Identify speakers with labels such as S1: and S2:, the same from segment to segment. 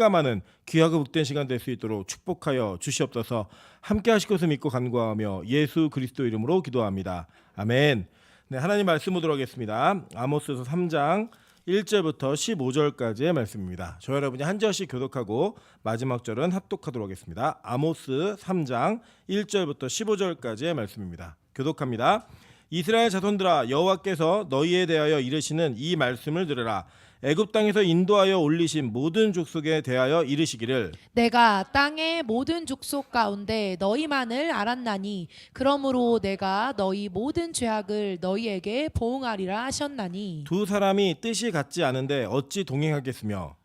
S1: 흑감하는 귀하고 복된 시간 될 수 있도록 축복하여 주시옵소서. 함께 하실 것을 믿고 간구하며 예수 그리스도 이름으로 기도합니다. 아멘. 네, 하나님 말씀 보도록 하겠습니다. 아모스서 3장 1절부터 15절까지의 말씀입니다. 저 여러분이 한 절씩 교독하고 마지막 절은 합독하도록 하겠습니다. 아모스 3장 1절부터 15절까지의 말씀입니다. 교독합니다. 이스라엘 자손들아, 여호와께서 너희에 대하여 이르시는 이 말씀을 들으라. 애굽 땅에서 인도하여 올리신 모든 족속에 대하여 이르시기를,
S2: 내가 땅의 모든 족속 가운데 너희만을 알았나니 그러므로 내가 너희 모든 죄악을 너희에게 보응하리라 하셨나니,
S1: 두 사람이 뜻이 같지 않은데 어찌 동행하겠으며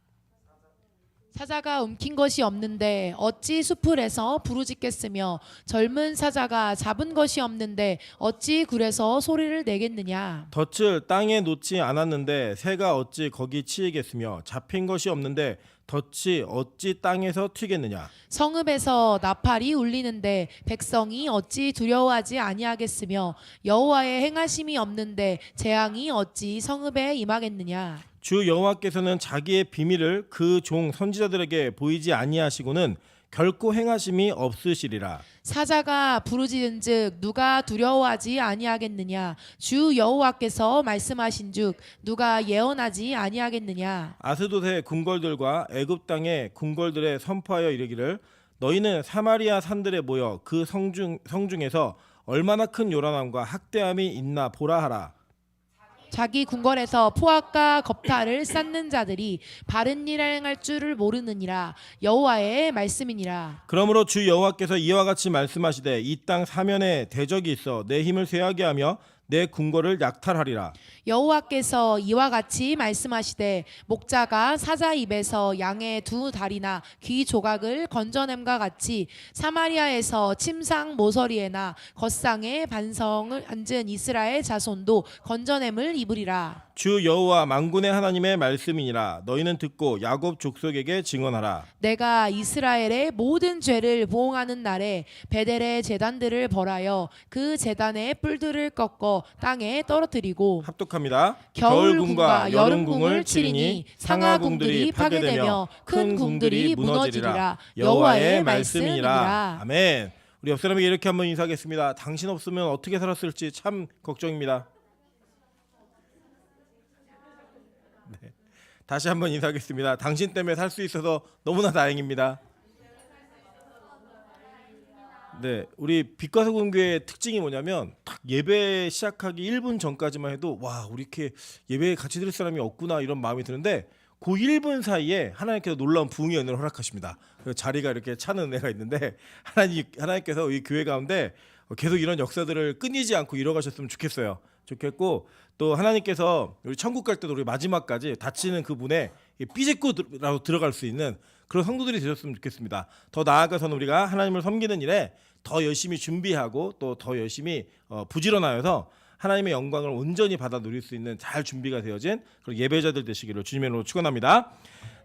S2: 사자가 움킨 것이 없는데 어찌 수풀에서 부르짖겠으며 젊은 사자가 잡은 것이 없는데 어찌 굴에서 소리를 내겠느냐.
S1: 덫을 땅에 놓지 않았는데 새가 어찌 거기 치이겠으며 잡힌 것이 없는데 덫이 어찌 땅에서 튀겠느냐.
S2: 성읍에서 나팔이 울리는데 백성이 어찌 두려워하지 아니하겠으며 여호와의 행하심이 없는데 재앙이 어찌 성읍에 임하겠느냐.
S1: 주 여호와께서는 자기의 비밀을 그 종 선지자들에게 보이지 아니하시고는 결코 행하심이 없으시리라.
S2: 사자가 부르짖은즉 누가 두려워하지 아니하겠느냐. 주 여호와께서 말씀하신즉 누가 예언하지 아니하겠느냐.
S1: 아스돗의 궁궐들과 애굽 땅의 궁궐들에 선포하여 이르기를, 너희는 사마리아 산들에 모여 그 성중에서 얼마나 큰 요란함과 학대함이 있나 보라 하라.
S2: 자기 궁궐에서 포악과 겁탈을 쌓는 자들이 바른 일을 행할 줄을 모르느니라. 여호와의 말씀이니라.
S1: 그러므로 주 여호와께서 이와 같이 말씀하시되, 이 땅 사면에 대적이 있어 내 힘을 쇠하게 하며 내 궁궐을 약탈하리라.
S2: 여호와께서 이와 같이 말씀하시되, 목자가 사자 입에서 양의 두 다리나 귀 조각을 건져냄과 같이 사마리아에서 침상 모서리에나 겉상에 반성을 앉은 이스라엘 자손도 건져냄을 입으리라.
S1: 주 여호와 만군의 하나님의 말씀이니라. 너희는 듣고 야곱 족속에게 증언하라.
S2: 내가 이스라엘의 모든 죄를 보응하는 날에 베델의 제단들을 벌하여 그 제단의 뿔들을 꺾어 땅에 떨어뜨리고
S1: 합독합니다.
S2: 겨울궁과 여름궁을 치리니 상하궁들이 파괴되며 큰 궁들이 무너지리라. 여호와의 말씀이니라.
S1: 아멘. 우리 옆 사람에게 이렇게 한번 인사하겠습니다. 당신 없으면 어떻게 살았을지 참 걱정입니다. 네. 다시 한번 인사하겠습니다. 당신 때문에 살 수 있어서 너무나 다행입니다. 네, 우리 빛과소금교회의 특징이 뭐냐면 딱 예배 시작하기 1분 전까지만 해도 와, 우리 이렇게 예배에 같이 들을 사람이 없구나 이런 마음이 드는데, 그 1분 사이에 하나님께서 놀라운 부흥의 은혜를 허락하십니다. 그래서 자리가 이렇게 차는 은혜가 있는데, 하나님께서 이 교회 가운데 계속 이런 역사들을 끊이지 않고 이뤄가셨으면 좋겠고, 또 하나님께서 우리 천국 갈 때도 우리 마지막까지 다치는 그 문에 삐짓고라도 들어갈 수 있는 그런 성도들이 되셨으면 좋겠습니다. 더 나아가서는 우리가 하나님을 섬기는 일에 더 열심히 준비하고 또 더 열심히 부지런하여서 하나님의 영광을 온전히 받아 누릴 수 있는 잘 준비가 되어진 그런 예배자들 되시기를 주님의 이름으로 축원합니다.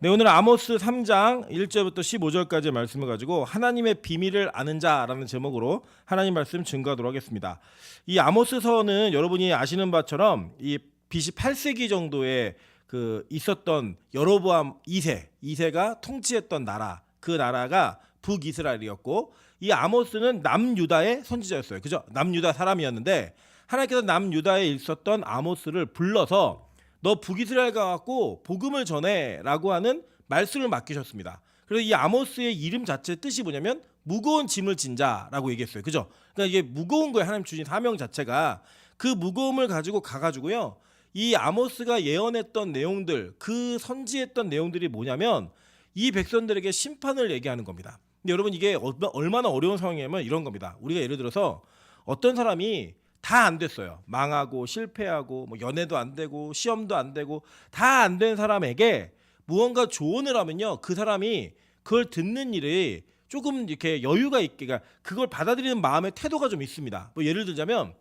S1: 네, 오늘 아모스 3장 1절부터 15절까지의 말씀을 가지고 하나님의 비밀을 아는 자라는 제목으로 하나님 말씀 증거하도록 하겠습니다. 이 아모스서는 여러분이 아시는 바처럼 이 BC 8세기 정도에 그 있었던 여로보암 2세가 통치했던 나라, 그 나라가 북이스라엘이었고, 이 아모스는 남유다의 선지자였어요. 그죠? 남유다 사람이었는데 하나님께서 남유다에 있었던 아모스를 불러서 너 북이스라엘 가갖고 복음을 전해라고 하는 말씀을 맡기셨습니다. 그래서 이 아모스의 이름 자체의 뜻이 뭐냐면 무거운 짐을 진 자라고 얘기했어요. 그죠? 그러니까 이게 무거운 거예요. 하나님 주신 사명 자체가. 그 무거움을 가지고 가가지고요, 이 아모스가 예언했던 내용들, 그 선지했던 내용들이 뭐냐면 이 백성들에게 심판을 얘기하는 겁니다. 근데 여러분, 이게 얼마나 어려운 상황이냐면 이런 겁니다. 우리가 예를 들어서 어떤 사람이 다 안 됐어요. 망하고 실패하고 뭐 연애도 안 되고 시험도 안 되고 다 안 된 사람에게 무언가 조언을 하면요, 그 사람이 그걸 듣는 일이 조금 이렇게 여유가 있게, 그러니까 그걸 받아들이는 마음의 태도가 좀 있습니다. 뭐 예를 들자면,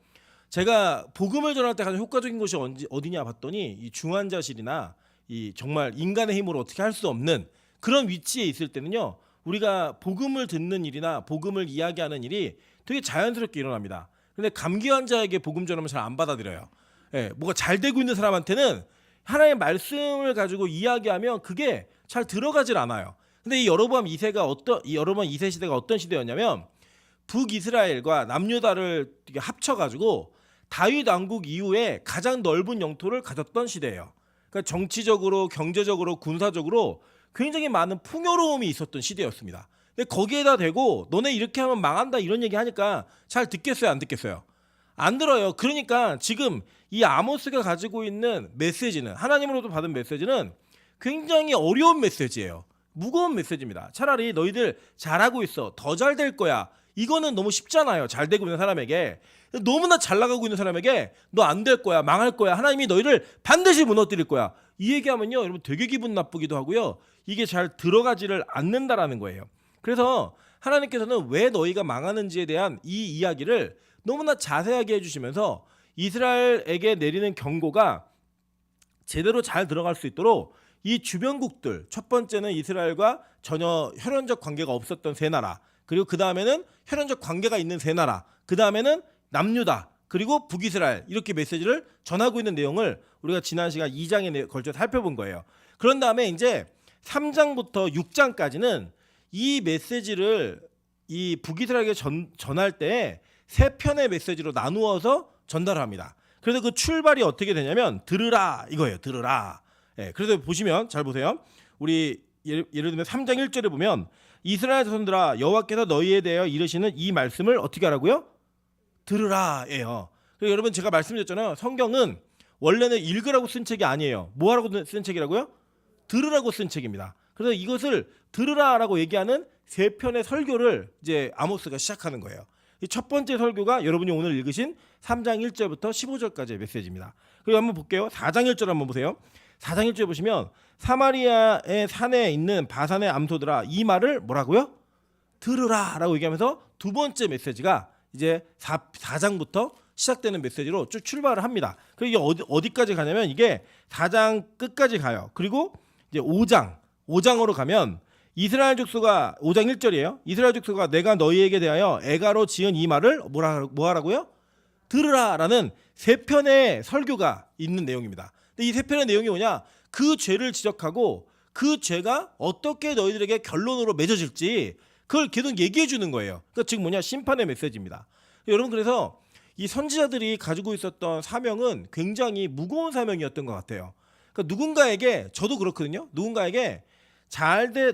S1: 제가 복음을 전할 때 가장 효과적인 곳이 어디냐 봤더니 이 중환자실이나 이 정말 인간의 힘으로 어떻게 할 수 없는 그런 위치에 있을 때는요, 우리가 복음을 듣는 일이나 복음을 이야기하는 일이 되게 자연스럽게 일어납니다. 근데 감기 환자에게 복음 전하면 잘 안 받아들여요. 예, 뭐가 잘 되고 있는 사람한테는 하나님의 말씀을 가지고 이야기하면 그게 잘 들어가질 않아요. 근데 이 여로보암 2세가 이 여로보암 2세 시대가 어떤 시대였냐면 북이스라엘과 남유다를 합쳐가지고 다윗 왕국 이후에 가장 넓은 영토를 가졌던 시대예요. 그러니까 정치적으로, 경제적으로, 군사적으로 굉장히 많은 풍요로움이 있었던 시대였습니다. 근데 거기에다 대고 너네 이렇게 하면 망한다 이런 얘기 하니까 잘 듣겠어요, 안 듣겠어요? 안 들어요. 그러니까 지금 이 아모스가 가지고 있는 메시지는, 하나님으로부터 받은 메시지는 굉장히 어려운 메시지예요. 무거운 메시지입니다. 차라리 너희들 잘하고 있어, 더 잘 될 거야, 이거는 너무 쉽잖아요. 잘 되고 있는 사람에게. 너무나 잘 나가고 있는 사람에게 너 안 될 거야, 망할 거야, 하나님이 너희를 반드시 무너뜨릴 거야, 이 얘기하면요 여러분 되게 기분 나쁘기도 하고요, 이게 잘 들어가지를 않는다라는 거예요. 그래서 하나님께서는 왜 너희가 망하는지에 대한 이 이야기를 너무나 자세하게 해주시면서 이스라엘에게 내리는 경고가 제대로 잘 들어갈 수 있도록 이 주변국들, 첫 번째는 이스라엘과 전혀 혈연적 관계가 없었던 세 나라, 그리고 그 다음에는 혈연적 관계가 있는 세 나라, 그 다음에는 남유다, 그리고 북이스라엘, 이렇게 메시지를 전하고 있는 내용을 우리가 지난 시간 2장에 걸쳐 살펴본 거예요. 그런 다음에 이제 3장부터 6장까지는 이 메시지를 이 북이스라엘에게 전할 때 세 편의 메시지로 나누어서 전달을 합니다. 그래서 그 출발이 어떻게 되냐면 들으라 이거예요. 들으라. 예, 그래서 보시면 잘 보세요. 우리 예를 들면 3장 1절에 보면 이스라엘 자손들아 여호와께서 너희에 대하여 이르시는 이 말씀을 어떻게 하라고요? 들으라예요. 그래서 여러분 제가 말씀드렸잖아요. 성경은 원래는 읽으라고 쓴 책이 아니에요. 뭐 하라고 쓴 책이라고요? 들으라고 쓴 책입니다. 그래서 이것을 들으라라고 얘기하는 세 편의 설교를 이제 아모스가 시작하는 거예요. 이 첫 번째 설교가 여러분이 오늘 읽으신 3장 1절부터 15절까지의 메시지입니다. 그리고 한번 볼게요. 4장 1절 한번 보세요. 4장 1절 보시면 사마리아의 산에 있는 바산의 암소들아 이 말을 뭐라고요? 들으라라고 얘기하면서 두 번째 메시지가 이제 4장부터 시작되는 메시지로 쭉 출발을 합니다. 그리고 이게 어디까지 가냐면 이게 4장 끝까지 가요. 그리고 이제 5장으로 가면 이스라엘 족속아, 5장 1절이에요. 이스라엘 족속아 내가 너희에게 대하여 애가로 지은 이 말을 뭐 하라고요? 들으라라는 세 편의 설교가 있는 내용입니다. 근데 이 세 편의 내용이 뭐냐? 그 죄를 지적하고 그 죄가 어떻게 너희들에게 결론으로 맺어질지 그걸 계속 얘기해 주는 거예요. 그러니까 즉 뭐냐? 심판의 메시지입니다. 여러분 그래서 이 선지자들이 가지고 있었던 사명은 굉장히 무거운 사명이었던 것 같아요. 그러니까 누군가에게, 저도 그렇거든요. 누군가에게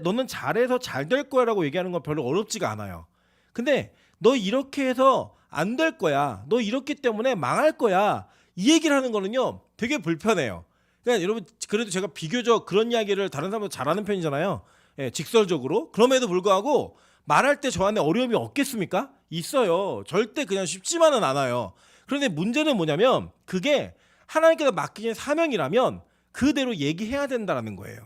S1: 너는 잘해서 잘 될 거야라고 얘기하는 건 별로 어렵지가 않아요. 근데 너 이렇게 해서 안 될 거야, 너 이렇기 때문에 망할 거야, 이 얘기를 하는 거는요 되게 불편해요. 그러니까 여러분 그래도 제가 비교적 그런 이야기를 다른 사람도 잘하는 편이잖아요. 예, 직설적으로. 그럼에도 불구하고 말할 때 저 안에 어려움이 없겠습니까? 있어요. 절대 그냥 쉽지만은 않아요. 그런데 문제는 뭐냐면 그게 하나님께서 맡기신 사명이라면 그대로 얘기해야 된다는 거예요.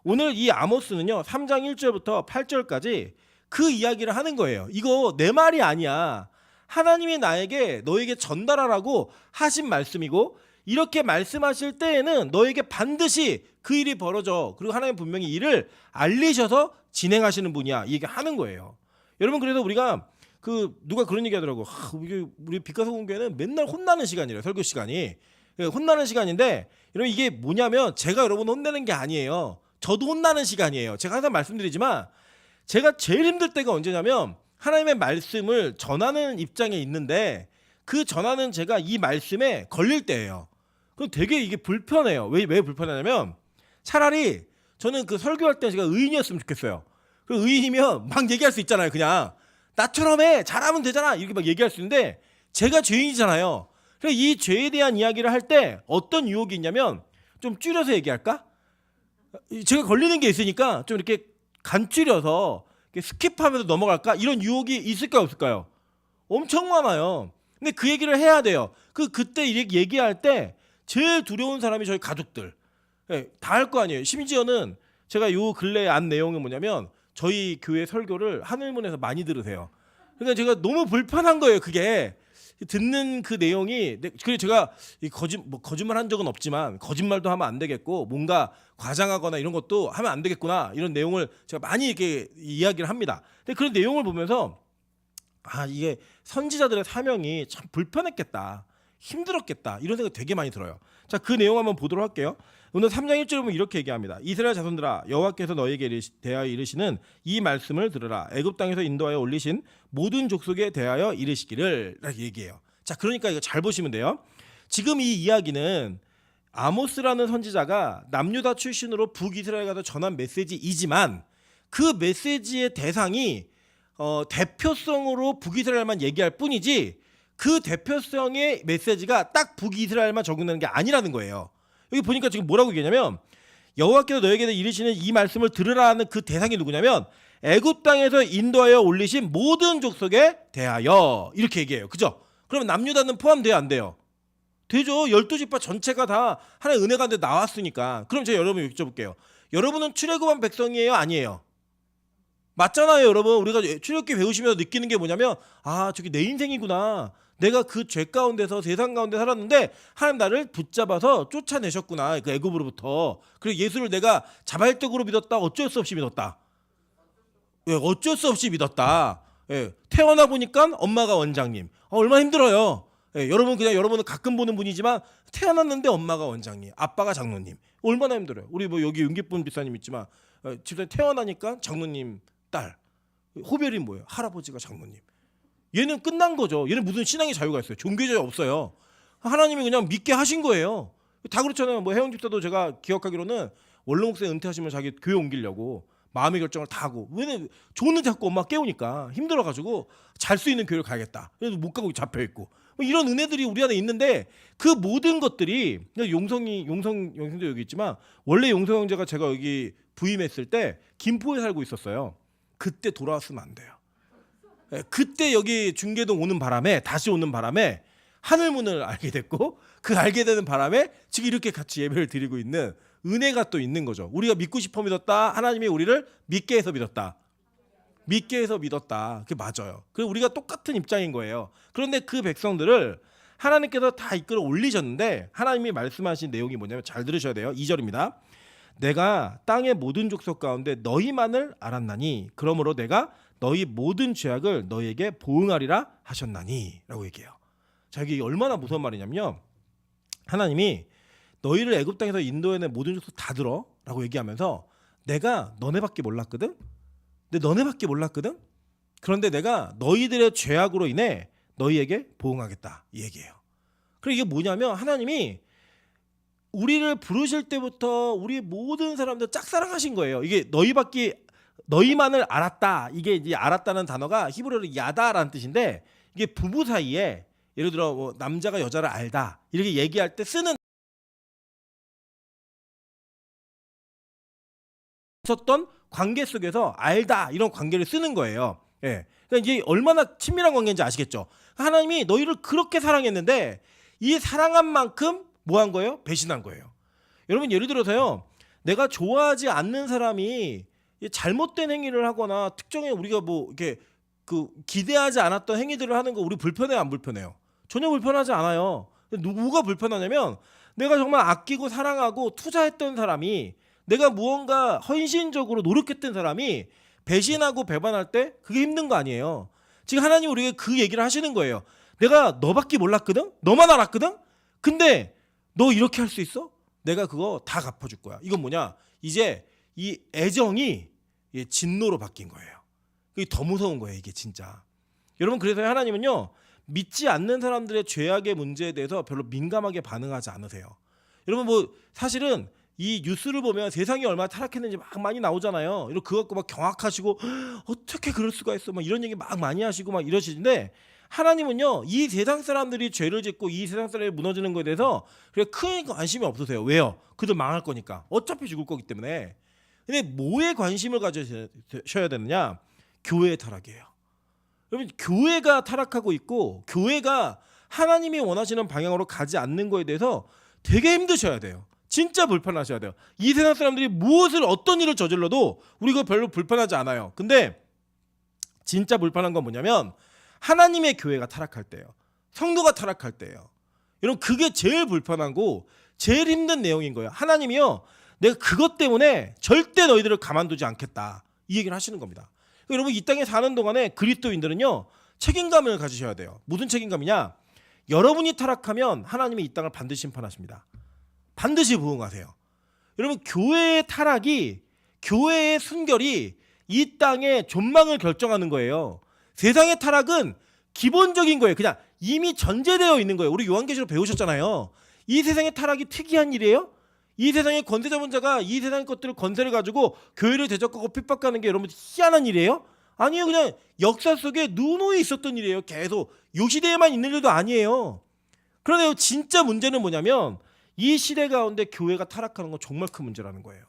S1: 오늘 이 아모스는요 3장 1절부터 8절까지 그 이야기를 하는 거예요. 이거 내 말이 아니야. 하나님이 나에게 너에게 전달하라고 하신 말씀이고 이렇게 말씀하실 때에는 너에게 반드시 그 일이 벌어져. 그리고 하나님 분명히 이를 알리셔서 진행하시는 분이야. 이 얘기 하는 거예요. 여러분 그래서 우리가 누가 그런 얘기 하더라고. 우리 빛가서 공교회는 맨날 혼나는 시간이래요. 설교 시간이. 혼나는 시간인데 여러분 이게 뭐냐면 제가 여러분 혼내는 게 아니에요. 저도 혼나는 시간이에요. 제가 항상 말씀드리지만 제가 제일 힘들 때가 언제냐면 하나님의 말씀을 전하는 입장에 있는데 그 전하는 제가 이 말씀에 걸릴 때예요. 그럼 되게 이게 불편해요. 왜 불편하냐면 차라리 저는 그 설교할 때 제가 의인이었으면 좋겠어요. 그 의인이면 막 얘기할 수 있잖아요. 그냥 나처럼 해, 잘하면 되잖아, 이렇게 막 얘기할 수 있는데 제가 죄인이잖아요. 그래서 이 죄에 대한 이야기를 할 때 어떤 유혹이 있냐면 좀 줄여서 얘기할까? 제가 걸리는 게 있으니까 좀 이렇게 간줄여서 이렇게 스킵하면서 넘어갈까? 이런 유혹이 있을까요, 없을까요? 엄청 많아요. 근데 그 얘기를 해야 돼요. 그때 얘기할 때 제일 두려운 사람이 저희 가족들. 네, 다 할 거 아니에요. 심지어는 제가 요 근래에 안 내용은 뭐냐면 저희 교회 설교를 하늘문에서 많이 들으세요. 그러니까 제가 너무 불편한 거예요. 그게 듣는 그 내용이. 그래서 제가 거짓말 한 적은 없지만 거짓말도 하면 안 되겠고 뭔가 과장하거나 이런 것도 하면 안 되겠구나, 이런 내용을 제가 많이 이렇게 이야기를 합니다. 근데 그런 내용을 보면서 이게 선지자들의 사명이 참 불편했겠다. 힘들었겠다 이런 생각 되게 많이 들어요. 자, 그 내용 한번 보도록 할게요. 오늘 3장 1절에 보면 이렇게 얘기합니다. 이스라엘 자손들아, 여호와께서 너에게 대하여 이르시는 이 말씀을 들으라. 애굽 땅에서 인도하여 올리신 모든 족속에 대하여 이르시기를, 이렇게 얘기해요. 자, 그러니까 이거 잘 보시면 돼요. 지금 이 이야기는 아모스라는 선지자가 남유다 출신으로 북이스라엘 가서 전한 메시지이지만 그 메시지의 대상이 대표성으로 북이스라엘만 얘기할 뿐이지 그 대표성의 메시지가 딱 북이스라엘만 적용되는 게 아니라는 거예요. 여기 보니까 지금 뭐라고 얘기하냐면 여호와께서 너에게 이르시는 이 말씀을 들으라는 그 대상이 누구냐면 애굽 땅에서 인도하여 올리신 모든 족속에 대하여 이렇게 얘기해요. 그죠? 그러면 남유다는 포함돼요, 안 돼요? 되죠. 12지파 전체가 다 하나의 은혜 가운데 나왔으니까. 그럼 제가 여러분 여쭤볼게요. 여러분은 출애굽한 백성이에요, 아니에요? 맞잖아요, 여러분. 우리가 출애굽기 배우시면서 느끼는 게 뭐냐면 아, 저게 내 인생이구나. 내가 그 죄 가운데서 세상 가운데 살았는데 하나님 나를 붙잡아서 쫓아내셨구나. 그 애굽으로부터. 그리고 예수를 내가 자발적으로 믿었다. 어쩔 수 없이 믿었다. 예, 어쩔 수 없이 믿었다. 예, 태어나 보니까 엄마가 원장님. 얼마나 힘들어요. 예, 여러분은 가끔 보는 분이지만 태어났는데 엄마가 원장님, 아빠가 장로님. 얼마나 힘들어요. 우리 뭐 여기 윤기쁨 집사님 있지만 집사님 태어나니까 장로님 딸. 호별이 뭐예요? 할아버지가 장로님. 얘는 끝난 거죠. 얘는 무슨 신앙의 자유가 있어요. 종교의 자유 없어요. 하나님이 그냥 믿게 하신 거예요. 다 그렇잖아요. 뭐 혜영 집사도 제가 기억하기로는 원로 목사님 은퇴하시면 자기 교회 옮기려고 마음의 결정을 다 하고, 왜냐면 좋은 자꾸 엄마 깨우니까 힘들어가지고 잘 수 있는 교회를 가야겠다. 그래서 못 가고 잡혀 있고 이런 은혜들이 우리 안에 있는데 그 모든 것들이 용성도 여기 있지만 원래 용성 형제가 제가 여기 부임했을 때 김포에 살고 있었어요. 그때 돌아왔으면 안 돼요. 그때 여기 중계동 오는 바람에 다시 오는 바람에 하늘문을 알게 됐고 그 알게 되는 바람에 지금 이렇게 같이 예배를 드리고 있는 은혜가 또 있는 거죠. 우리가 믿고 싶어 믿었다. 하나님이 우리를 믿게 해서 믿었다. 믿게 해서 믿었다. 그게 맞아요. 그리고 우리가 똑같은 입장인 거예요. 그런데 그 백성들을 하나님께서 다 이끌어 올리셨는데 하나님이 말씀하신 내용이 뭐냐면 잘 들으셔야 돼요. 2절입니다. 내가 땅의 모든 족속 가운데 너희만을 알았나니 그러므로 내가 너희 모든 죄악을 너희에게 보응하리라 하셨나니 라고 얘기해요. 자, 이게 얼마나 무서운 말이냐면요. 하나님이 너희를 애굽 땅에서 인도해낸 모든 족속 다 들어 라고 얘기하면서 내가 너네밖에 몰랐거든. 그런데 내가 너희들의 죄악으로 인해 너희에게 보응하겠다 이 얘기예요. 그리고 이게 뭐냐면 하나님이 우리를 부르실 때부터 우리 모든 사람들 짝사랑하신 거예요. 이게 너희만을 알았다. 이게 이제 알았다는 단어가 히브리어로 야다라는 뜻인데 이게 부부 사이에 예를 들어 뭐 남자가 여자를 알다 이렇게 얘기할 때 쓰는 있었던 관계 속에서 알다 이런 관계를 쓰는 거예요. 예. 그러니까 이게 얼마나 친밀한 관계인지 아시겠죠? 하나님이 너희를 그렇게 사랑했는데 이 사랑한 만큼 뭐 한 거예요? 배신한 거예요. 여러분 예를 들어서요. 내가 좋아하지 않는 사람이 잘못된 행위를 하거나 특정의 우리가 뭐 이렇게 그 기대하지 않았던 행위들을 하는 거 우리 불편해요, 안 불편해요? 전혀 불편하지 않아요. 누구가 불편하냐면 내가 정말 아끼고 사랑하고 투자했던 사람이 내가 무언가 헌신적으로 노력했던 사람이 배신하고 배반할 때 그게 힘든 거 아니에요. 지금 하나님 우리에게 그 얘기를 하시는 거예요. 내가 너밖에 몰랐거든? 너만 알았거든? 근데 너 이렇게 할 수 있어? 내가 그거 다 갚아줄 거야. 이건 뭐냐? 이제 이 애정이 진노로 바뀐 거예요. 이게 더 무서운 거예요, 이게 진짜. 여러분 그래서 하나님은요. 믿지 않는 사람들의 죄악의 문제에 대해서 별로 민감하게 반응하지 않으세요. 여러분 뭐 사실은 이 뉴스를 보면 세상이 얼마나 타락했는지 막 많이 나오잖아요. 이런 그거 갖고 막 경악하시고 어떻게 그럴 수가 있어? 막 이런 얘기 막 많이 하시고 막 이러시는데 하나님은요. 이 세상 사람들이 죄를 짓고 이 세상 사람이 무너지는 거에 대해서 그래 큰 관심이 없으세요. 왜요? 그들 망할 거니까. 어차피 죽을 거기 때문에. 근데 뭐에 관심을 가져셔야 되느냐? 교회의 타락이에요. 여러분 교회가 타락하고 있고 교회가 하나님이 원하시는 방향으로 가지 않는 거에 대해서 되게 힘드셔야 돼요. 진짜 불편하셔야 돼요. 이 세상 사람들이 어떤 일을 저질러도 우리가 별로 불편하지 않아요. 근데 진짜 불편한 건 뭐냐면 하나님의 교회가 타락할 때예요. 성도가 타락할 때예요. 여러분 그게 제일 불편하고 제일 힘든 내용인 거예요. 하나님이요. 내가 그것 때문에 절대 너희들을 가만두지 않겠다. 이 얘기를 하시는 겁니다. 여러분 이 땅에 사는 동안에 그리스도인들은요. 책임감을 가지셔야 돼요. 무슨 책임감이냐? 여러분이 타락하면 하나님이 이 땅을 반드시 심판하십니다. 반드시 부응하세요. 여러분, 교회의 타락이, 교회의 순결이 이 땅의 존망을 결정하는 거예요. 세상의 타락은 기본적인 거예요. 그냥 이미 전제되어 있는 거예요. 우리 요한계시록 배우셨잖아요. 이 세상의 타락이 특이한 일이에요? 이 세상의 권세 잡은 자가 이 세상의 것들을 권세를 가지고 교회를 대적하고 핍박하는 게 여러분 희한한 일이에요? 아니에요. 그냥 역사 속에 누누이 있었던 일이에요. 계속 요 시대에만 있는 일도 아니에요. 그런데 진짜 문제는 뭐냐면 이 시대 가운데 교회가 타락하는 건 정말 큰 문제라는 거예요.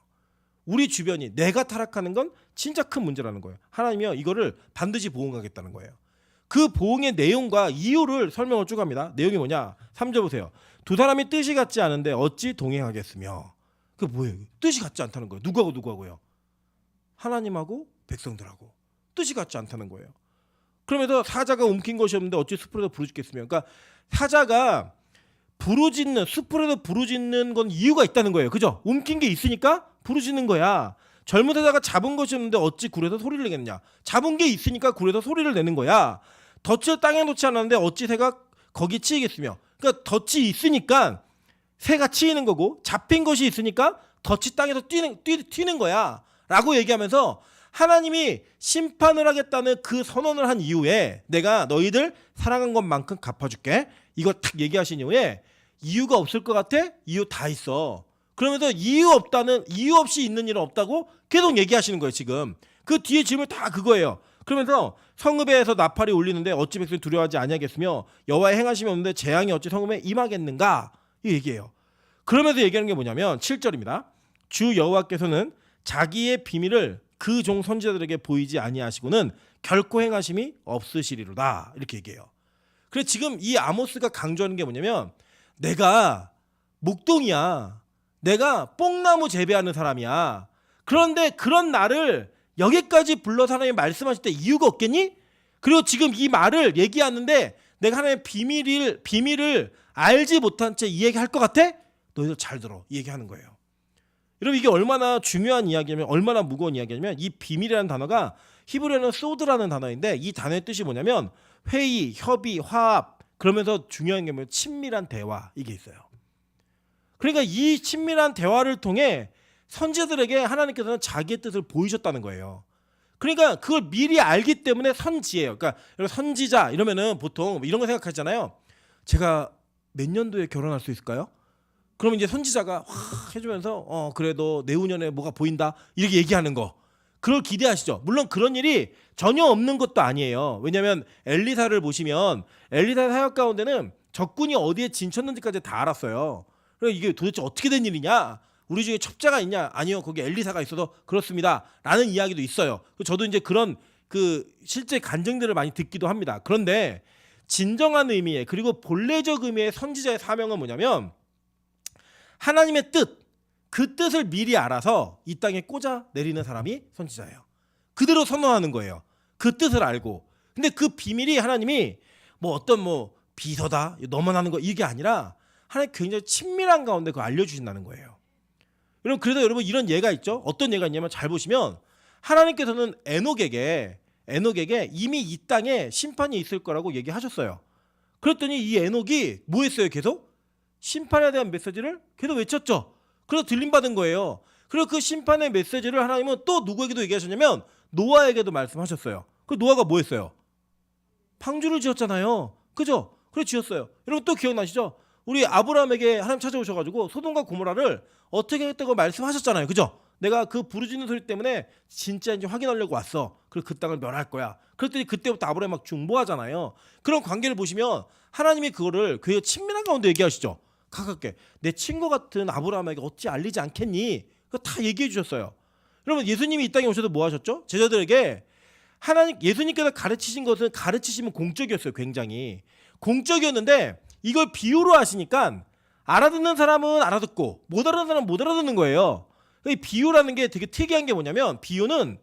S1: 우리 주변이, 내가 타락하는 건 진짜 큰 문제라는 거예요. 하나님이요, 이거를 반드시 보응하겠다는 거예요. 그 보응의 내용과 이유를 설명을 쭉 합니다. 내용이 뭐냐? 3절 보세요. 두 사람이 뜻이 같지 않은데 어찌 동행하겠으며. 그게 뭐예요? 뜻이 같지 않다는 거예요. 누구하고요? 하나님하고 백성들하고 뜻이 같지 않다는 거예요. 그러면서 사자가 움킨 것이 없는데 어찌 숲으로도 부르짖겠으며. 그러니까 사자가 부르짖는, 숲으로도 부르짖는 건 이유가 있다는 거예요. 그죠? 움킨 게 있으니까 부르짖는 거야. 젊은 사자가 잡은 것이 없는데 어찌 굴에서 소리를 내겠느냐. 잡은 게 있으니까 굴에서 소리를 내는 거야. 덫을 땅에 놓지 않았는데 어찌 새가 거기 치이겠으며. 그러니까 덫이 있으니까 새가 치이는 거고, 잡힌 것이 있으니까 덫이 땅에서 튀는 거야 라고 얘기하면서 하나님이 심판을 하겠다는 그 선언을 한 이후에 내가 너희들 사랑한 것만큼 갚아줄게, 이거 딱 얘기하신 이후에 이유가 없을 것 같아? 이유 다 있어. 그러면서 이유 없이 있는 일은 없다고 계속 얘기하시는 거예요. 지금 그 뒤에 질문 다 그거예요. 그러면서 성읍에서 나팔이 울리는데 어찌 백성이 두려워하지 아니하겠으며 여호와의 행하심이 없는데 재앙이 어찌 성읍에 임하겠는가, 이 얘기예요. 그러면서 얘기하는 게 뭐냐면 7절입니다. 주 여호와께서는 자기의 비밀을 그 종 선지자들에게 보이지 아니하시고는 결코 행하심이 없으시리로다, 이렇게 얘기해요. 그래서 지금 이 아모스가 강조하는 게 뭐냐면 내가 목동이야. 내가 뽕나무 재배하는 사람이야. 그런데 그런 나를 여기까지 불러서 하나님이 말씀하실 때 이유가 없겠니? 그리고 지금 이 말을 얘기하는데 내가 하나님의 비밀을 알지 못한 채 이 얘기할 것 같아? 너희들 잘 들어, 이 얘기하는 거예요. 여러분, 이게 얼마나 중요한 이야기냐면, 얼마나 무거운 이야기냐면, 이 비밀이라는 단어가 히브리어는 소드라는 단어인데 이 단어의 뜻이 뭐냐면 회의, 협의, 화합, 그러면서 중요한 게 뭐냐면 친밀한 대화, 이게 있어요. 그러니까 이 친밀한 대화를 통해 선지자들에게 하나님께서는 자기의 뜻을 보이셨다는 거예요. 그러니까 그걸 미리 알기 때문에 선지예요. 그러니까 선지자 이러면은 보통 이런 거 생각하잖아요. 제가 몇 년도에 결혼할 수 있을까요? 그러면 이제 선지자가 확 해주면서 그래도 내후년에 뭐가 보인다, 이렇게 얘기하는 거, 그걸 기대하시죠. 물론 그런 일이 전혀 없는 것도 아니에요. 왜냐하면 엘리사를 보시면 엘리사 사역 가운데는 적군이 어디에 진쳤는지까지 다 알았어요. 그래서 이게 도대체 어떻게 된 일이냐, 우리 중에 첩자가 있냐, 아니요 거기 엘리사가 있어서 그렇습니다 라는 이야기도 있어요. 저도 이제 그런 그 실제 간증들을 많이 듣기도 합니다. 그런데 진정한 의미의, 그리고 본래적 의미의 선지자의 사명은 뭐냐면 하나님의 뜻, 그 뜻을 미리 알아서 이 땅에 꽂아 내리는 사람이 선지자예요. 그대로 선언하는 거예요. 그 뜻을 알고. 근데 그 비밀이 하나님이 뭐 어떤 뭐 비서다, 너만 하는 거, 이게 아니라 하나님 굉장히 친밀한 가운데 그걸 알려주신다는 거예요. 여러분, 그래서 여러분 이런 예가 있죠. 어떤 예가 있냐면 잘 보시면 하나님께서는 에녹에게 이미 이 땅에 심판이 있을 거라고 얘기하셨어요. 그랬더니 이 에녹이 뭐 했어요? 계속 심판에 대한 메시지를 계속 외쳤죠. 그래서 들림받은 거예요. 그리고 그 심판의 메시지를 하나님은 또 누구에게도 얘기하셨냐면 노아에게도 말씀하셨어요. 그 노아가 뭐 했어요? 방주를 지었잖아요. 그죠? 그래 지었어요. 여러분 또 기억나시죠? 우리 아브라함에게 하나님 찾아오셔가지고 소돔과 고모라를 어떻게 했다고 말씀하셨잖아요. 그죠? 내가 그 부르짖는 소리 때문에 진짜인지 확인하려고 왔어. 그리고 그 땅을 멸할 거야. 그랬더니 그때부터 아브라함이 막 중보하잖아요. 그런 관계를 보시면 하나님이 그거를 그 친밀한 가운데 얘기하시죠. 가깝게 내 친구 같은 아브라함에게 어찌 알리지 않겠니? 그거 다 얘기해 주셨어요. 여러분, 예수님이 이 땅에 오셔서 뭐 하셨죠? 제자들에게 예수님께서 가르치신 것은, 가르치시면 공적이었어요. 굉장히 공적이었는데 이걸 비유로 하시니까 알아듣는 사람은 알아듣고 못 알아듣는 사람은 못 알아듣는 거예요. 이 비유라는 게 되게 특이한 게 뭐냐면, 비유는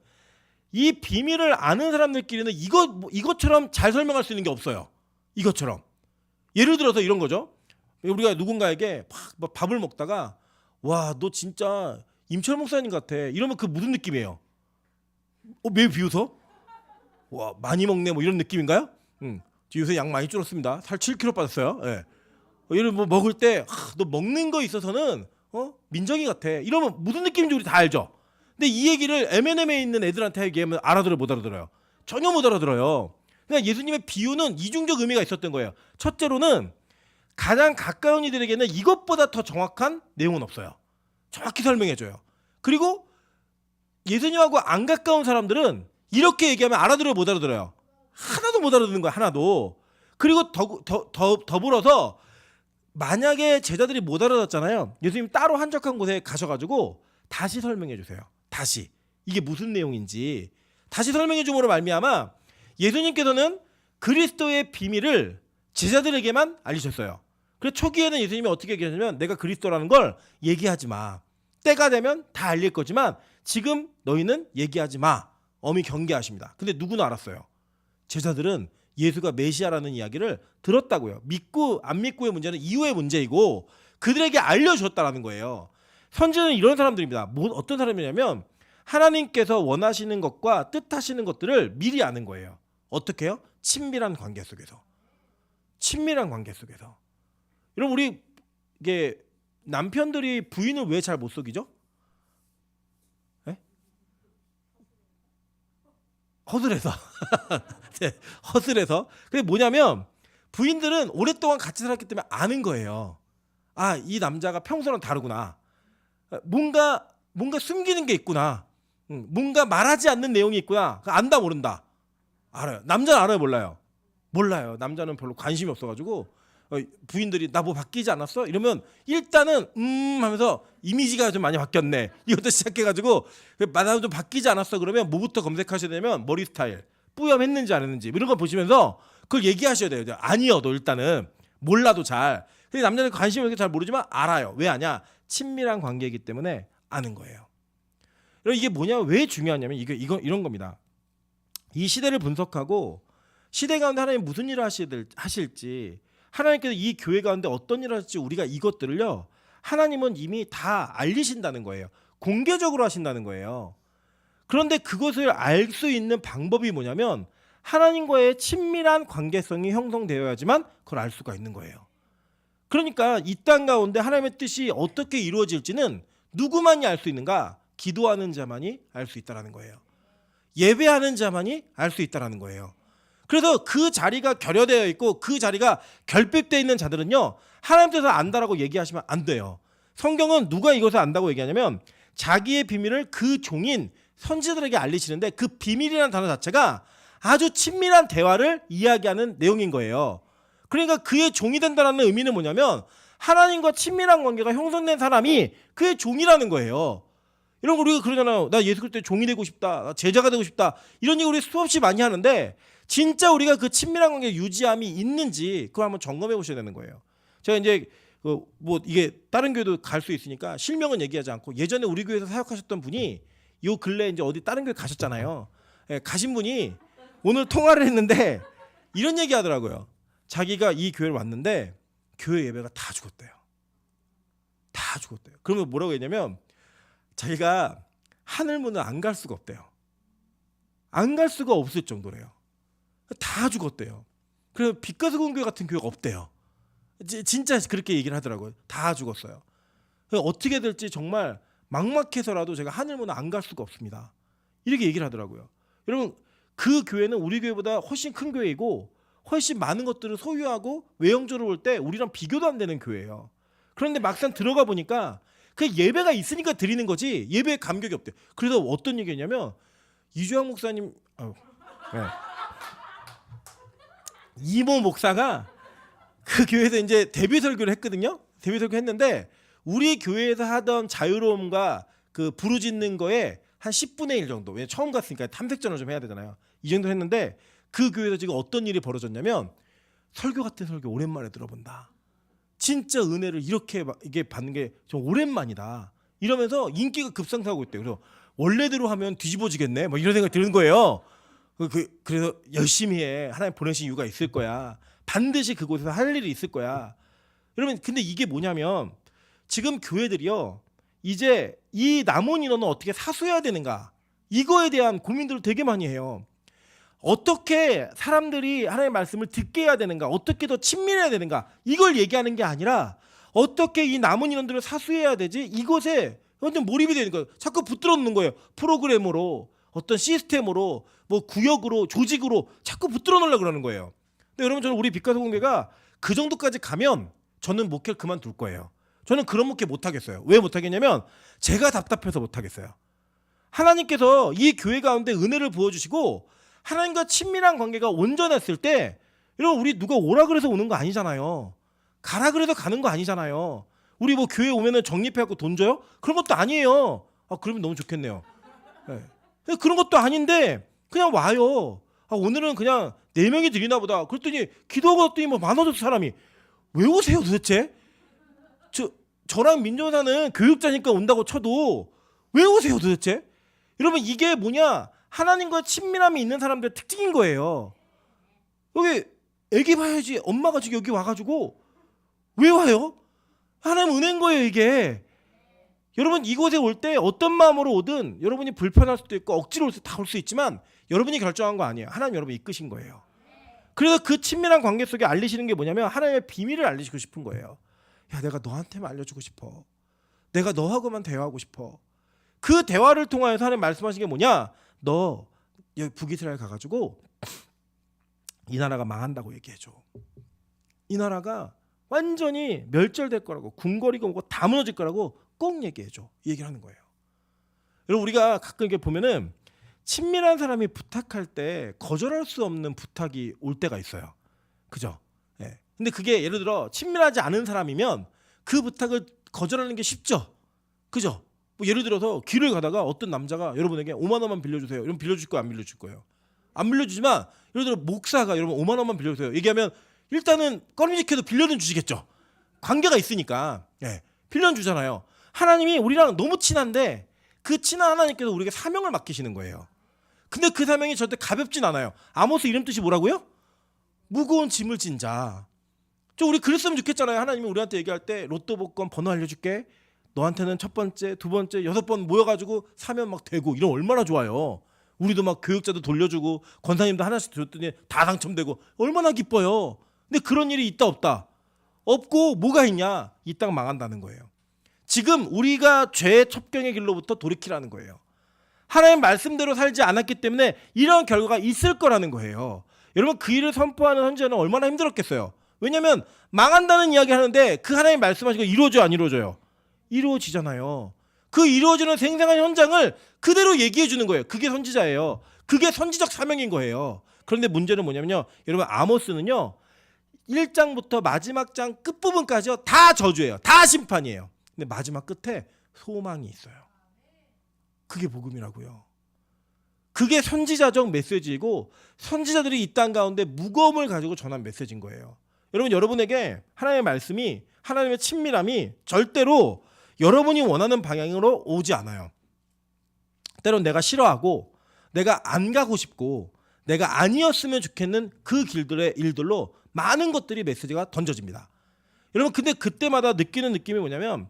S1: 이 비밀을 아는 사람들끼리는 이것처럼 잘 설명할 수 있는 게 없어요. 이것처럼. 예를 들어서 이런 거죠. 우리가 누군가에게 막 밥을 먹다가 와, 너 진짜 임철 목사님 같아, 이러면 그 무슨 느낌이에요? 매우 비웃어? 와, 많이 먹네, 뭐 이런 느낌인가요? 요새 양 많이 줄었습니다. 살 7kg 빠졌어요. 예. 얘를 뭐 먹을 때 너 먹는 거 있어서는 민정이 같아. 이러면 무슨 느낌인지 우리 다 알죠. 근데 이 얘기를 M&M에 있는 애들한테 얘기하면 알아들어요, 못 알아들어요? 전혀 못 알아들어요. 그러니까 예수님의 비유는 이중적 의미가 있었던 거예요. 첫째로는 가장 가까운 이들에게는 이것보다 더 정확한 내용은 없어요. 정확히 설명해줘요. 그리고 예수님하고 안 가까운 사람들은 이렇게 얘기하면 알아들어요, 못 알아들어요? 하나도 못 알아듣는 거야, 하나도. 그리고 더불어서 만약에 제자들이 못 알아듣잖아요. 예수님 따로 한적한 곳에 가셔가지고 다시 설명해 주세요. 다시 이게 무슨 내용인지 다시 설명해 줌으로 말미암아 예수님께서는 그리스도의 비밀을 제자들에게만 알리셨어요. 그래서 초기에는 예수님이 어떻게 얘기하냐면 내가 그리스도라는 걸 얘기하지 마. 때가 되면 다 알릴 거지만 지금 너희는 얘기하지 마. 엄히 경계하십니다. 근데 누구나 알았어요. 제자들은 예수가 메시아라는 이야기를 들었다고요. 믿고 안 믿고의 문제는 이후의 문제이고 그들에게 알려줬다라는 거예요. 선지자는 이런 사람들입니다. 어떤 사람이냐면 하나님께서 원하시는 것과 뜻하시는 것들을 미리 아는 거예요. 어떻게 해요? 친밀한 관계 속에서. 친밀한 관계 속에서. 여러분 우리 이게 남편들이 부인을 왜 잘 못 속이죠? 네? 허술해서. 네, 허술해서. 그게 뭐냐면 부인들은 오랫동안 같이 살았기 때문에 아는 거예요. 아, 이 남자가 평소랑 다르구나. 뭔가 숨기는 게 있구나. 뭔가 말하지 않는 내용이 있구나. 안다 모른다. 알아요. 남자는 알아요, 몰라요? 몰라요. 남자는 별로 관심이 없어가지고 부인들이 나 뭐 바뀌지 않았어? 이러면 일단은 하면서 이미지가 좀 많이 바뀌었네. 이것도 시작해가지고 나도 좀 바뀌지 않았어. 그러면 뭐부터 검색하셔야 되냐면 머리 스타일, 뿌염했는지 안 했는지 이런 거 보시면서 그걸 얘기하셔야 돼요. 아니어도 일단은 몰라도 잘. 근데 남자는 관심이 없게 잘 모르지만 알아요. 왜 아냐? 친밀한 관계이기 때문에 아는 거예요. 여러분 이게 뭐냐? 왜 중요하냐면 이런 겁니다. 이 시대를 분석하고 시대 가운데 하나님 무슨 일을 하실지 하나님께서 이 교회 가운데 어떤 일을 하실지 우리가 이것들을요. 하나님은 이미 다 알리신다는 거예요. 공개적으로 하신다는 거예요. 그런데 그것을 알 수 있는 방법이 뭐냐면 하나님과의 친밀한 관계성이 형성되어야지만 그걸 알 수가 있는 거예요. 그러니까 이 땅 가운데 하나님의 뜻이 어떻게 이루어질지는 누구만이 알 수 있는가? 기도하는 자만이 알 수 있다는 거예요. 예배하는 자만이 알 수 있다는 거예요. 그래서 그 자리가 결여되어 있고 그 자리가 결핍되어 있는 자들은요. 하나님 뜻을 안다라고 얘기하시면 안 돼요. 성경은 누가 이것을 안다고 얘기하냐면 자기의 비밀을 그 종인 선지자들에게 알리시는데 그 비밀이라는 단어 자체가 아주 친밀한 대화를 이야기하는 내용인 거예요. 그러니까 그의 종이 된다는 의미는 뭐냐면 하나님과 친밀한 관계가 형성된 사람이 그의 종이라는 거예요. 이런 거 우리가 그러잖아요. 나 예수 그리스도의 종이 되고 싶다. 나 제자가 되고 싶다. 이런 얘기 우리 수없이 많이 하는데 진짜 우리가 그 친밀한 관계 유지함이 있는지 그걸 한번 점검해 보셔야 되는 거예요. 제가 이제 뭐 이게 다른 교회도 갈 수 있으니까 실명은 얘기하지 않고 예전에 우리 교회에서 사역하셨던 분이 요 근래 이제 어디 다른 교회 가셨잖아요. 예, 가신 분이 오늘 통화를 했는데 이런 얘기 하더라고요. 자기가 이 교회를 왔는데 교회 예배가 다 죽었대요. 다 죽었대요. 그러면 뭐라고 했냐면 자기가 하늘문을 안 갈 수가 없대요. 안 갈 수가 없을 정도래요. 다 죽었대요. 그래서 빛가서 공교회 같은 교회가 없대요. 진짜 그렇게 얘기를 하더라고요. 다 죽었어요. 어떻게 될지 정말 막막해서라도 제가 하늘문을 안 갈 수가 없습니다. 이렇게 얘기를 하더라고요. 여러분 그 교회는 우리 교회보다 훨씬 큰 교회이고 훨씬 많은 것들을 소유하고 외형적으로 볼 때 우리랑 비교도 안 되는 교회예요. 그런데 막상 들어가 보니까 그 예배가 있으니까 드리는 거지 예배에 감격이 없대요. 그래서 어떤 얘기냐면 이주영 목사님 네. 이모 목사가 그 교회에서 이제 데뷔 설교를 했거든요. 데뷔 설교 했는데 우리 교회에서 하던 자유로움과 그 부르짖는 거에 한 10분의 1 정도. 왜냐면 처음 갔으니까 탐색전을 좀 해야 되잖아요. 이 정도 했는데 그 교회에서 지금 어떤 일이 벌어졌냐면 설교 같은 설교 오랜만에 들어본다. 진짜 은혜를 이렇게 이게 받는 게 좀 오랜만이다. 이러면서 인기가 급상승하고 있대요. 그래서 원래대로 하면 뒤집어지겠네. 뭐 이런 생각이 드는 거예요. 그래서 열심히 해. 하나님 보내신 이유가 있을 거야. 반드시 그곳에서 할 일이 있을 거야. 여러분 근데 이게 뭐냐면 지금 교회들이요. 이제 이 남은 인원은 어떻게 사수해야 되는가. 이거에 대한 고민들을 되게 많이 해요. 어떻게 사람들이 하나님의 말씀을 듣게 해야 되는가, 어떻게 더 친밀해야 되는가, 이걸 얘기하는 게 아니라 어떻게 이 남은 인원들을 사수해야 되지, 이것에 완전 몰입이 되는 거예요. 자꾸 붙들어 놓는 거예요. 프로그램으로, 어떤 시스템으로, 뭐 구역으로, 조직으로 자꾸 붙들어 놓으려고 그러는 거예요. 근데 여러분, 저는 우리 빛과 소금교회가 그 정도까지 가면 저는 목회를 그만둘 거예요. 저는 그런 목회 못 하겠어요. 왜 못 하겠냐면 제가 답답해서 못 하겠어요. 하나님께서 이 교회 가운데 은혜를 부어주시고 하나님과 친밀한 관계가 온전했을 때, 여러분, 우리 누가 오라 그래서 오는 거 아니잖아요. 가라 그래서 가는 거 아니잖아요. 우리 뭐 교회 오면은 적립해갖고 돈 줘요? 그런 것도 아니에요. 아, 그러면 너무 좋겠네요. 네. 그런 것도 아닌데 그냥 와요. 아, 오늘은 그냥 4명이 드리나 보다. 그랬더니 기도하고 났더니 뭐 많아졌어, 사람이. 왜 오세요 도대체? 저랑 민정사는 교육자니까 온다고 쳐도 왜 오세요 도대체? 여러분, 이게 뭐냐? 하나님과 친밀함이 있는 사람들의 특징인 거예요. 여기 애기 봐야지. 엄마가 지금 여기 와가지고 왜 와요? 하나님 은혜인 거예요, 이게. 여러분, 이곳에 올 때 어떤 마음으로 오든 여러분이 불편할 수도 있고 억지로 올 수 다 올 수 있지만 여러분이 결정한 거 아니에요. 하나님 여러분 이끄신 거예요. 그래서 그 친밀한 관계 속에 알리시는 게 뭐냐면 하나님의 비밀을 알리시고 싶은 거예요. 야, 내가 너한테만 알려주고 싶어. 내가 너하고만 대화하고 싶어. 그 대화를 통하여서 하나님 말씀하신 게 뭐냐? 너 여기 북이스라엘 가가지고 이 나라가 망한다고 얘기해줘. 이 나라가 완전히 멸절될 거라고, 궁궐이고 뭐고 다 무너질 거라고 꼭 얘기해줘. 이 얘기를 하는 거예요. 여러분, 우리가 가끔 이렇게 보면은 친밀한 사람이 부탁할 때 거절할 수 없는 부탁이 올 때가 있어요. 그죠? 예. 근데 그게 예를 들어 친밀하지 않은 사람이면 그 부탁을 거절하는 게 쉽죠. 그죠? 뭐 예를 들어서 길을 가다가 어떤 남자가 여러분에게 5만 원만 빌려주세요. 여러분 빌려줄 거예요, 안 빌려줄 거예요? 안 빌려주지만 예를 들어 목사가 여러분 5만 원만 빌려주세요 얘기하면 일단은 꺼림직해도 빌려는 주시겠죠. 관계가 있으니까. 예. 빌려는 주잖아요. 하나님이 우리랑 너무 친한데 그 친한 하나님께서 우리에게 사명을 맡기시는 거예요. 근데 그 사명이 절대 가볍진 않아요. 아모스 이름 뜻이 뭐라고요? 무거운 짐을 진 자. 우리 그랬으면 좋겠잖아요. 하나님이 우리한테 얘기할 때 로또 복권 번호 알려줄게. 너한테는 첫 번째, 두 번째, 6번 모여가지고 사면 막 되고, 이런 얼마나 좋아요. 우리도 막 교육자도 돌려주고 권사님도 하나씩 줬더니 다 당첨되고 얼마나 기뻐요. 근데 그런 일이 있다 없다? 없고 뭐가 있냐? 이 땅 망한다는 거예요. 지금 우리가 죄의 첩경의 길로부터 돌이키라는 거예요. 하나님 말씀대로 살지 않았기 때문에 이런 결과가 있을 거라는 거예요. 여러분, 그 일을 선포하는 선지자는 얼마나 힘들었겠어요. 왜냐하면 망한다는 이야기 하는데 그 하나님 말씀하신 거 이루어져요, 안 이루어져요? 이루어지잖아요. 그 이루어지는 생생한 현장을 그대로 얘기해 주는 거예요. 그게 선지자예요. 그게 선지적 사명인 거예요. 그런데 문제는 뭐냐면요, 여러분, 아모스는요 1장부터 마지막 장 끝부분까지요 다 저주예요. 다 심판이에요. 근데 마지막 끝에 소망이 있어요. 그게 복음이라고요. 그게 선지자적 메시지이고 선지자들이 이 땅 가운데 무거움을 가지고 전한 메시지인 거예요. 여러분, 여러분에게 하나님의 말씀이, 하나님의 친밀함이 절대로 여러분이 원하는 방향으로 오지 않아요. 때론 내가 싫어하고 내가 안 가고 싶고 내가 아니었으면 좋겠는 그 길들의 일들로 많은 것들이 메시지가 던져집니다. 여러분, 근데 그때마다 느끼는 느낌이 뭐냐면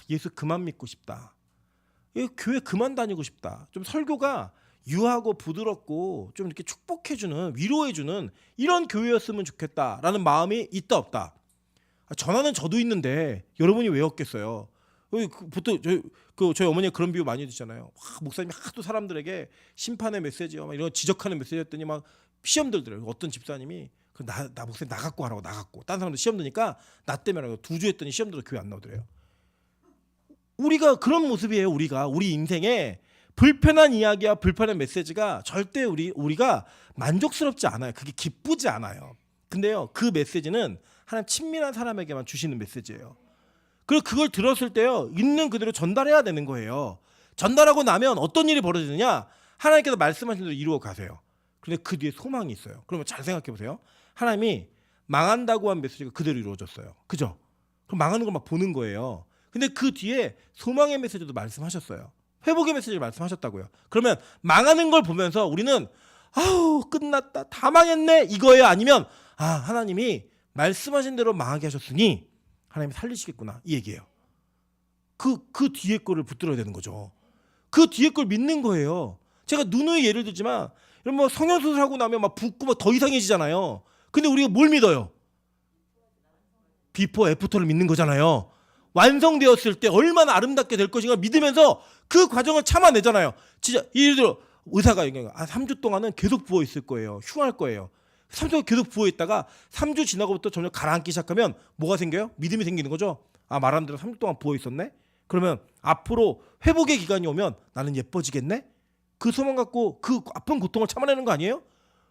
S1: 예수 그만 믿고 싶다. 교회 그만 다니고 싶다. 좀 설교가 유하고 부드럽고 좀 이렇게 축복해주는, 위로해주는 이런 교회였으면 좋겠다라는 마음이 있다 없다? 전화는 저도 있는데 여러분이 왜 없겠어요? 보통 저희 어머니가 그런 비유 많이 드시잖아요. 목사님이 하도 사람들에게 심판의 메시지요, 막 이런 지적하는 메시지 했더니 막 시험 들더래요. 어떤 집사님이 나 목사님 나갖고 하라고, 나갖고. 딴 사람들 시험 드니까 나 때문에 하라고 2주 했더니 시험 들어서 교회 안 나오더래요. 우리가 그런 모습이에요. 우리 인생에 불편한 이야기와 불편한 메시지가 절대 우리가 만족스럽지 않아요. 그게 기쁘지 않아요. 근데요, 그 메시지는 하나님 친밀한 사람에게만 주시는 메시지예요. 그리고 그걸 들었을 때요, 있는 그대로 전달해야 되는 거예요. 전달하고 나면 어떤 일이 벌어지느냐? 하나님께서 말씀하신 대로 이루어 가세요. 그런데 그 뒤에 소망이 있어요. 그러면 잘 생각해 보세요. 하나님이 망한다고 한 메시지가 그대로 이루어졌어요. 그죠? 그럼 망하는 걸 막 보는 거예요. 근데 그 뒤에 소망의 메시지도 말씀하셨어요. 회복의 메시지를 말씀하셨다고요. 그러면 망하는 걸 보면서 우리는 아우 끝났다, 다 망했네, 이거예요? 아니면 하나님이 말씀하신 대로 망하게 하셨으니 하나님이 살리시겠구나, 이 얘기예요. 그 뒤에 거를 붙들어야 되는 거죠. 그 뒤에 걸 믿는 거예요. 제가 누누이 예를 들지만 여러분 뭐 성형수술 하고 나면 막 붓고 막 더 이상해지잖아요. 근데 우리가 뭘 믿어요? 비포 애프터를 믿는 거잖아요. 완성되었을 때 얼마나 아름답게 될 것인가 믿으면서 그 과정을 참아내잖아요. 진짜 예를 들어 의사가 3주 동안은 계속 부어 있을 거예요. 흉할 거예요. 3주 동안 계속 부어 있다가 3주 지나고부터 점점 가라앉기 시작하면 뭐가 생겨요? 믿음이 생기는 거죠. 아, 말한 대로 3주 동안 부어 있었네. 그러면 앞으로 회복의 기간이 오면 나는 예뻐지겠네. 그 소망 갖고 그 아픈 고통을 참아내는 거 아니에요?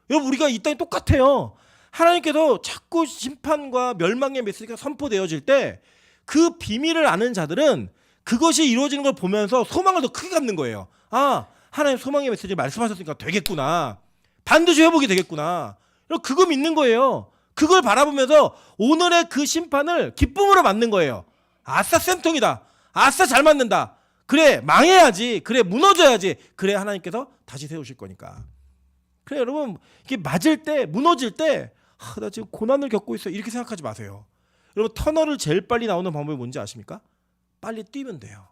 S1: 여러분 우리가 이 땅이 똑같아요. 하나님께서 자꾸 심판과 멸망의 메시지가 선포되어질 때 그 비밀을 아는 자들은 그것이 이루어지는 걸 보면서 소망을 더 크게 갖는 거예요. 아, 하나님 소망의 메시지 말씀하셨으니까 되겠구나. 반드시 회복이 되겠구나. 그거 믿는 거예요. 그걸 바라보면서 오늘의 그 심판을 기쁨으로 맞는 거예요. 아싸 쌤통이다. 아싸 잘 맞는다. 그래 망해야지. 그래 무너져야지. 그래 하나님께서 다시 세우실 거니까. 그래 여러분 이게 맞을 때 무너질 때 나 지금 고난을 겪고 있어 이렇게 생각하지 마세요. 여러분 터널을 제일 빨리 나오는 방법이 뭔지 아십니까? 빨리 뛰면 돼요.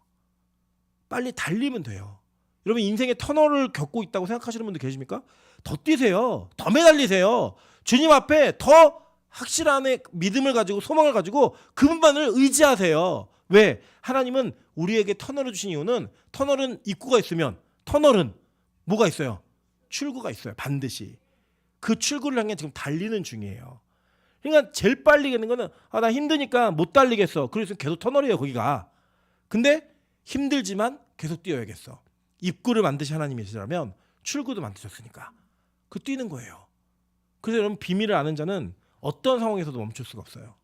S1: 빨리 달리면 돼요. 여러분 인생에 터널을 겪고 있다고 생각하시는 분들 계십니까? 더 뛰세요. 더 매달리세요. 주님 앞에 더 확실한 믿음을 가지고 소망을 가지고 그분만을 의지하세요. 왜? 하나님은 우리에게 터널을 주신 이유는 터널은 입구가 있으면 터널은 뭐가 있어요? 출구가 있어요. 반드시. 그 출구를 향해 지금 달리는 중이에요. 그러니까 제일 빨리 가는 거는 나 힘드니까 못 달리겠어. 그래서 계속 터널이에요 거기가. 근데 힘들지만 계속 뛰어야겠어. 입구를 만드신 하나님이시라면 출구도 만드셨으니까 그 뛰는 거예요. 그래서 여러분 비밀을 아는 자는 어떤 상황에서도 멈출 수가 없어요.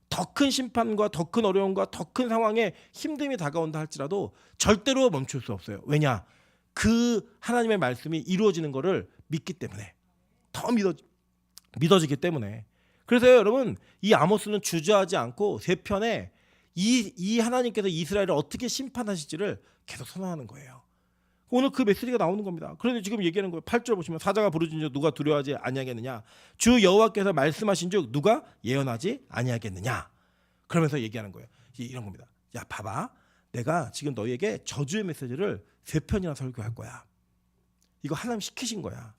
S1: 더 큰 심판과 더 큰 어려움과 더 큰 상황에 힘듦이 다가온다 할지라도 절대로 멈출 수 없어요. 왜냐? 그 하나님의 말씀이 이루어지는 것을 믿기 때문에 더 믿어지기 때문에. 그래서 여러분 이 아모스는 주저하지 않고 세 편에 이 하나님께서 이스라엘을 어떻게 심판하실지를 계속 선언하는 거예요. 오늘 그 메시지가 나오는 겁니다. 그런데 지금 얘기하는 거예요. 8절 보시면 사자가 부르짖어 누가 두려워하지 아니하겠느냐. 주 여호와께서 말씀하신 즉 누가 예언하지 아니하겠느냐. 그러면서 얘기하는 거예요. 이런 겁니다. 야 봐봐. 내가 지금 너희에게 저주의 메시지를 3편이나 설교할 거야. 이거 하나님 시키신 거야.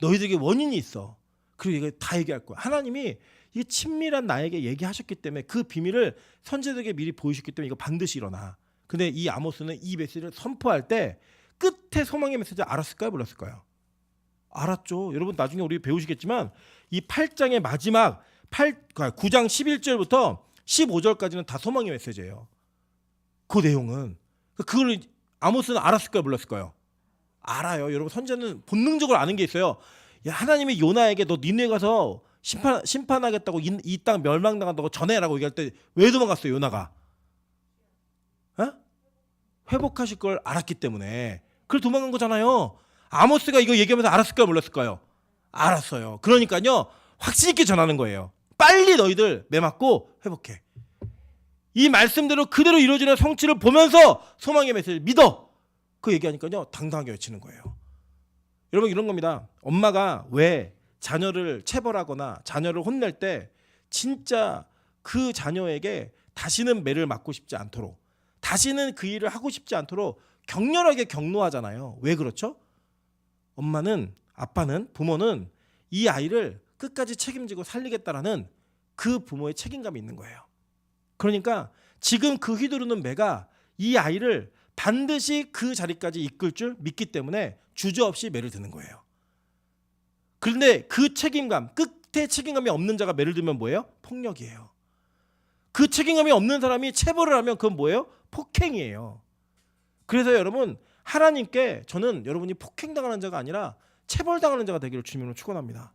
S1: 너희들에게 원인이 있어. 그리고 이거 다 얘기할 거야. 하나님이 이 친밀한 나에게 얘기하셨기 때문에 그 비밀을 선지자들에게 미리 보이셨기 때문에 이거 반드시 일어나. 근데 이 아모스는 이 메시지를 선포할 때 끝에 소망의 메시지 알았을까요? 몰랐을까요? 알았죠. 여러분 나중에 우리 배우시겠지만 이 8장의 마지막 9장 11절부터 15절까지는 다 소망의 메시지예요. 그 내용은. 그걸 아모스는 알았을까요? 몰랐을까요? 알아요. 여러분 선지자는 본능적으로 아는 게 있어요. 야, 하나님이 요나에게 너 니네 가서 심판하겠다고 이 땅 멸망당한다고 전해라고 얘기할 때 왜 도망갔어요? 요나가. 어? 회복하실 걸 알았기 때문에. 그걸 도망간 거잖아요. 아모스가 이거 얘기하면서 알았을까요? 몰랐을까요? 알았어요. 그러니까요. 확신 있게 전하는 거예요. 빨리 너희들 매맞고 회복해. 이 말씀대로 그대로 이루어지는 성취를 보면서 소망의 메시지를 믿어. 그 얘기하니까요. 당당하게 외치는 거예요. 여러분 이런 겁니다. 엄마가 왜 자녀를 체벌하거나 자녀를 혼낼 때 진짜 그 자녀에게 다시는 매를 맞고 싶지 않도록 다시는 그 일을 하고 싶지 않도록 격렬하게 격노하잖아요. 왜 그렇죠? 엄마는 아빠는 부모는 이 아이를 끝까지 책임지고 살리겠다라는 그 부모의 책임감이 있는 거예요. 그러니까 지금 그 휘두르는 매가 이 아이를 반드시 그 자리까지 이끌 줄 믿기 때문에 주저없이 매를 드는 거예요. 그런데 그 책임감, 끝에 책임감이 없는 자가 매를 들면 뭐예요? 폭력이에요. 그 책임감이 없는 사람이 체벌을 하면 그건 뭐예요? 폭행이에요. 그래서 여러분 하나님께 저는 여러분이 폭행당하는 자가 아니라 체벌당하는 자가 되기를 주님으로 축원합니다.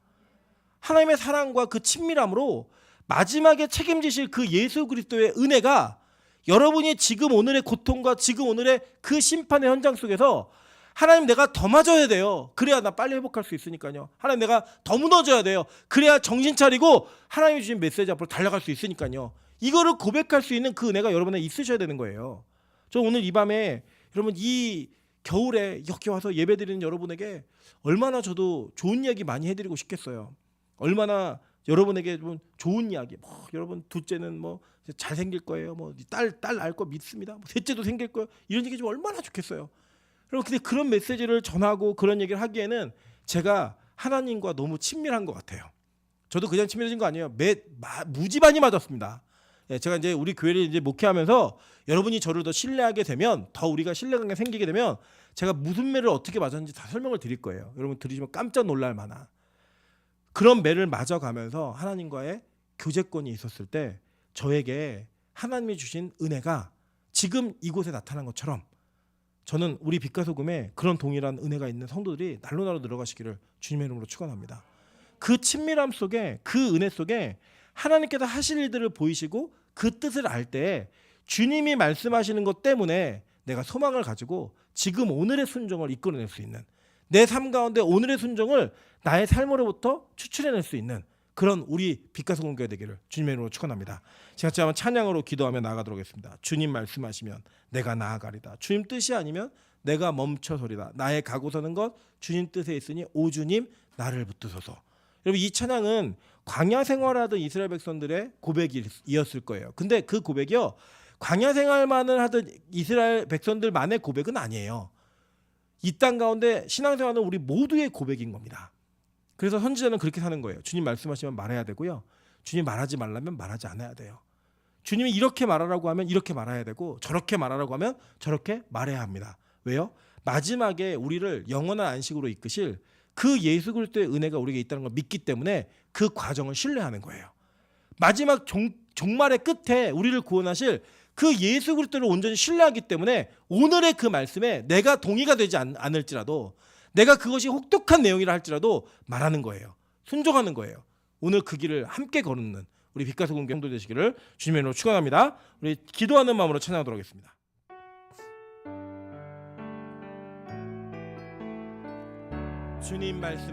S1: 하나님의 사랑과 그 친밀함으로 마지막에 책임지실 그 예수 그리스도의 은혜가 여러분이 지금 오늘의 고통과 지금 오늘의 그 심판의 현장 속에서 하나님 내가 더 맞아야 돼요. 그래야 나 빨리 회복할 수 있으니까요. 하나님 내가 더 무너져야 돼요. 그래야 정신 차리고 하나님이 주신 메시지 앞으로 달려갈 수 있으니까요. 이거를 고백할 수 있는 그 은혜가 여러분에 있으셔야 되는 거예요. 저 오늘 이 밤에 여러분 이 겨울에 여기 와서 예배드리는 여러분에게 얼마나 저도 좋은 이야기 많이 해드리고 싶겠어요. 얼마나 여러분에게 좀 좋은 이야기. 여러분 둘째는 잘 생길 거예요. 딸 낳을 거 믿습니다. 셋째도 생길 거예요. 이런 얘기 좀 얼마나 좋겠어요. 여러분 근데 그런 메시지를 전하고 그런 얘기를 하기에는 제가 하나님과 너무 친밀한 것 같아요. 저도 그냥 친밀해진 거 아니에요. 무지 많이 맞았습니다. 예, 제가 이제 우리 교회를 이제 목회하면서 여러분이 저를 더 신뢰하게 되면, 더 우리가 신뢰관계가 생기게 되면 제가 무슨 매를 어떻게 맞았는지 다 설명을 드릴 거예요. 여러분 들으시면 깜짝 놀랄 만한 그런 매를 맞아가면서 하나님과의 교제권이 있었을 때 저에게 하나님이 주신 은혜가 지금 이곳에 나타난 것처럼 저는 우리 빛과 소금에 그런 동일한 은혜가 있는 성도들이 날로 늘어가시기를 주님의 이름으로 축원합니다. 그 친밀함 속에, 그 은혜 속에 하나님께서 하실 일들을 보이시고 그 뜻을 알 때 주님이 말씀하시는 것 때문에 내가 소망을 가지고 지금 오늘의 순종을 이끌어낼 수 있는, 내 삶 가운데 오늘의 순종을 나의 삶으로부터 추출해낼 수 있는 그런 우리 빛과 소금 교회 되기를 주님의 이름으로 축원합니다. 제가 한번 찬양으로 기도하며 나아가도록 하겠습니다. 주님 말씀하시면 내가 나아가리다. 주님 뜻이 아니면 내가 멈춰서리다. 나의 가고 서는 것 주님 뜻에 있으니 오 주님 나를 붙드소서. 여러분 이 찬양은 광야 생활하던 이스라엘 백성들의 고백이었을 거예요. 근데 그 고백이요, 광야 생활만을 하던 이스라엘 백성들만의 고백은 아니에요. 이 땅 가운데 신앙생활은 우리 모두의 고백인 겁니다. 그래서 선지자는 그렇게 사는 거예요. 주님 말씀하시면 말해야 되고요, 주님 말하지 말라면 말하지 않아야 돼요. 주님이 이렇게 말하라고 하면 이렇게 말해야 되고, 저렇게 말하라고 하면 저렇게 말해야 합니다. 왜요? 마지막에 우리를 영원한 안식으로 이끄실 그 예수 그리스도의 은혜가 우리에게 있다는 걸 믿기 때문에 그 과정을 신뢰하는 거예요. 마지막 종말의 끝에 우리를 구원하실 그 예수 그리스도를 온전히 신뢰하기 때문에 오늘의 그 말씀에 내가 동의가 되지 않을지라도, 내가 그것이 혹독한 내용이라 할지라도 말하는 거예요. 순종하는 거예요. 오늘 그 길을 함께 걸는 우리 빛과 소금 교회 성도 되시기를 주님의 이름으로 축원합니다. 우리 기도하는 마음으로 찬양하도록 하겠습니다. 주님 말씀